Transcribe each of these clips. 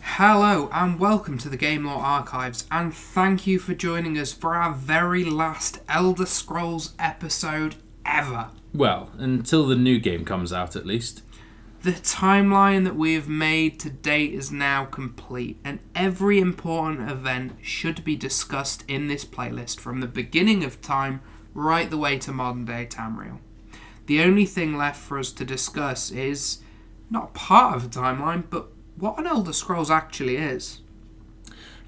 Hello and welcome to the Game Lore Archives, and thank you for joining us for our very last Elder Scrolls episode ever. Well, until the new game comes out at least. The timeline that we have made to date is now complete, and every important event should be discussed in this playlist from the beginning of time right the way to modern day Tamriel. The only thing left for us to discuss is not part of a timeline, but what an Elder Scrolls actually is.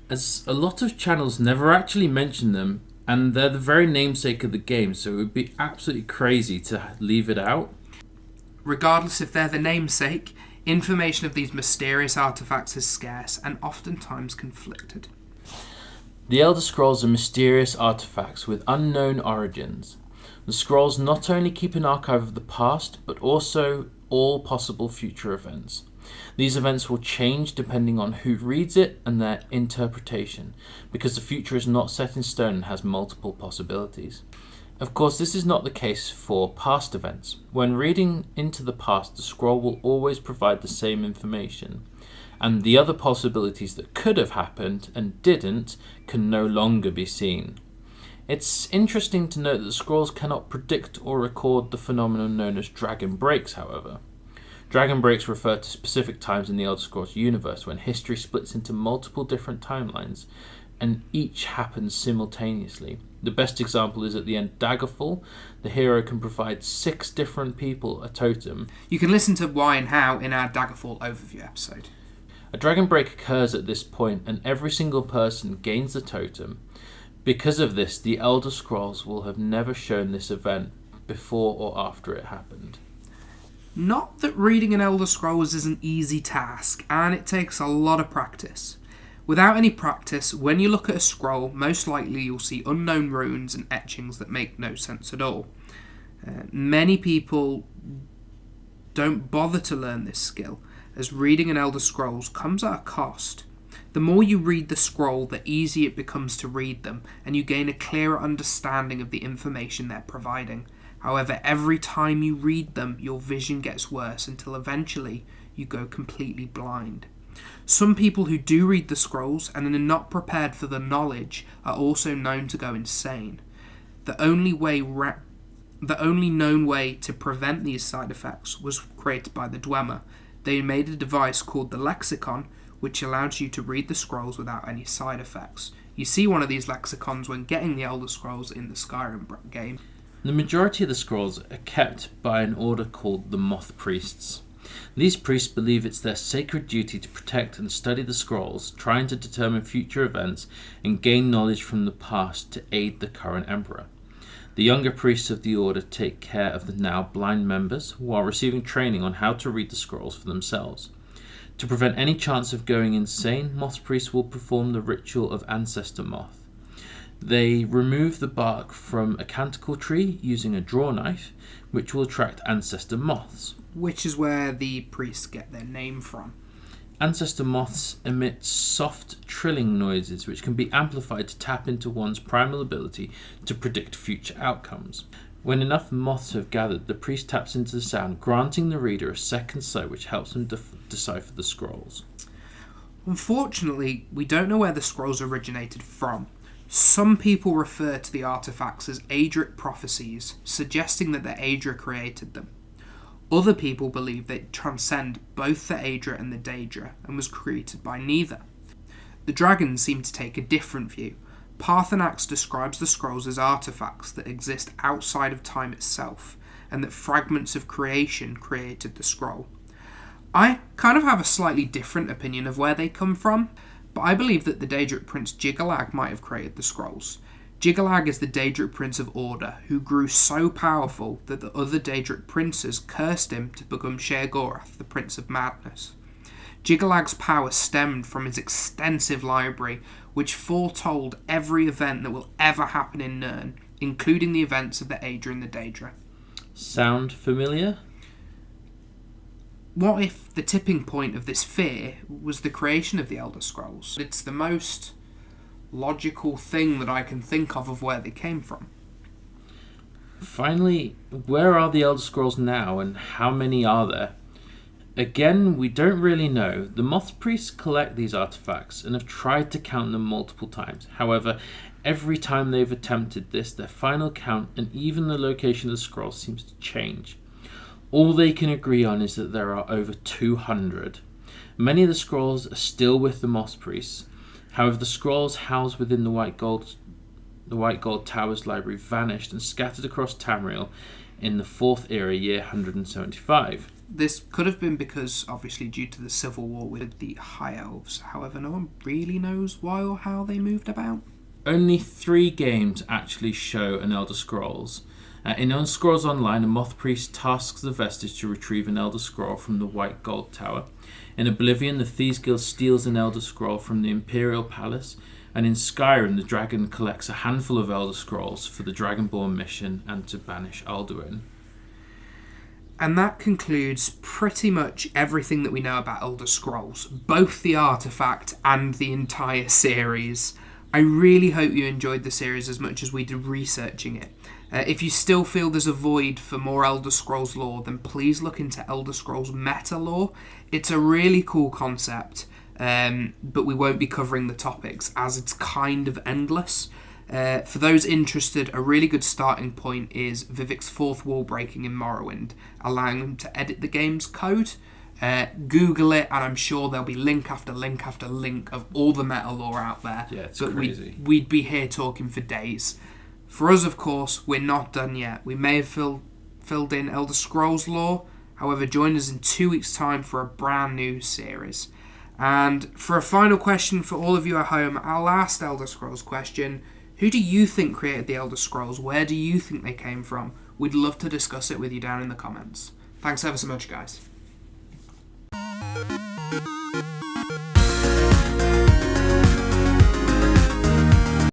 As a lot of channels never actually mention them, and they're the very namesake of the game, so it would be absolutely crazy to leave it out. Regardless if they're the namesake, information of these mysterious artifacts is scarce and oftentimes conflicted. The Elder Scrolls are mysterious artifacts with unknown origins. The scrolls not only keep an archive of the past, but also all possible future events. These events will change depending on who reads it and their interpretation, because the future is not set in stone and has multiple possibilities. Of course, this is not the case for past events. When reading into the past, the scroll will always provide the same information, and the other possibilities that could have happened and didn't can no longer be seen. It's interesting to note that the scrolls cannot predict or record the phenomenon known as dragon breaks, however. Dragon breaks refer to specific times in the Elder Scrolls universe when history splits into multiple different timelines, and each happens simultaneously. The best example is at the end of Daggerfall. The hero can provide 6 different people a totem. You can listen to why and how in our Daggerfall overview episode. A dragon break occurs at this point, and every single person gains the totem. Because of this, the Elder Scrolls will have never shown this event before or after it happened. Not that reading an Elder Scrolls is an easy task, and it takes a lot of practice. Without any practice, when you look at a scroll, most likely you'll see unknown runes and etchings that make no sense at all. Many people don't bother to learn this skill, as reading an Elder Scrolls comes at a cost. The more you read the scroll, the easier it becomes to read them, and you gain a clearer understanding of the information they're providing. However, every time you read them, your vision gets worse until eventually you go completely blind. Some people who do read the scrolls and are not prepared for the knowledge are also known to go insane. The only known way to prevent these side effects was created by the Dwemer. They made a device called the Lexicon, which allows you to read the scrolls without any side effects. You see one of these lexicons when getting the Elder Scrolls in the Skyrim game. The majority of the scrolls are kept by an order called the Moth Priests. These priests believe it's their sacred duty to protect and study the scrolls, trying to determine future events and gain knowledge from the past to aid the current emperor. The younger priests of the order take care of the now blind members while receiving training on how to read the scrolls for themselves. To prevent any chance of going insane, Moth Priests will perform the ritual of Ancestor Moth. They remove the bark from a canticle tree using a draw knife, which will attract Ancestor Moths. Which is where the priests get their name from. Ancestor Moths emit soft trilling noises which can be amplified to tap into one's primal ability to predict future outcomes. When enough moths have gathered, the priest taps into the sound, granting the reader a second sight which helps them decipher the scrolls. Unfortunately, we don't know where the scrolls originated from. Some people refer to the artifacts as Daedric prophecies, suggesting that the Aedra created them. Other people believe they transcend both the Aedra and the Daedra, and was created by neither. The dragons seem to take a different view. Parthenax describes the scrolls as artifacts that exist outside of time itself, and that fragments of creation created the scroll. I kind of have a slightly different opinion of where they come from, but I believe that the Daedric Prince Jiggalag might have created the scrolls. Jiggalag is the Daedric Prince of Order, who grew so powerful that the other Daedric Princes cursed him to become Sheogorath, the Prince of Madness. Jiggalag's power stemmed from his extensive library, which foretold every event that will ever happen in Nirn, including the events of the Aedra and the Daedra. Sound familiar? What if the tipping point of this fear was the creation of the Elder Scrolls? It's the most logical thing that I can think of where they came from. Finally, where are the Elder Scrolls now, and how many are there? Again, we don't really know. The Moth Priests collect these artifacts and have tried to count them multiple times. However, every time they've attempted this, their final count and even the location of the scrolls seems to change. All they can agree on is that there are over 200. Many of the scrolls are still with the Moth Priests. However, the scrolls housed within the White Gold Tower's library vanished and scattered across Tamriel in the 4th era, year 175. This could have been because, obviously, due to the civil war with the High Elves. However, no one really knows why or how they moved about. Only 3 games actually show an Elder Scrolls. In Elder Scrolls Online, a Moth Priest tasks the Vestige to retrieve an Elder Scroll from the White Gold Tower. In Oblivion, the Thieves Guild steals an Elder Scroll from the Imperial Palace. And in Skyrim, the dragon collects a handful of Elder Scrolls for the Dragonborn mission and to banish Alduin. And that concludes pretty much everything that we know about Elder Scrolls, both the artifact and the entire series. I really hope you enjoyed the series as much as we did researching it. If you still feel there's a void for more Elder Scrolls lore, then please look into Elder Scrolls meta lore. It's a really cool concept, but we won't be covering the topics as it's kind of endless. For those interested, a really good starting point is Vivek's 4th wall breaking in Morrowind, allowing them to edit the game's code. Google it, and I'm sure there'll be link after link after link of all the meta lore out there. Yeah, it's but crazy. We'd be here talking for days. For us, of course, we're not done yet. We may have filled in Elder Scrolls lore. However, join us in 2 weeks' time for a brand new series. And for a final question for all of you at home, our last Elder Scrolls question: who do you think created the Elder Scrolls? Where do you think they came from? We'd love to discuss it with you down in the comments. Thanks ever so much, guys.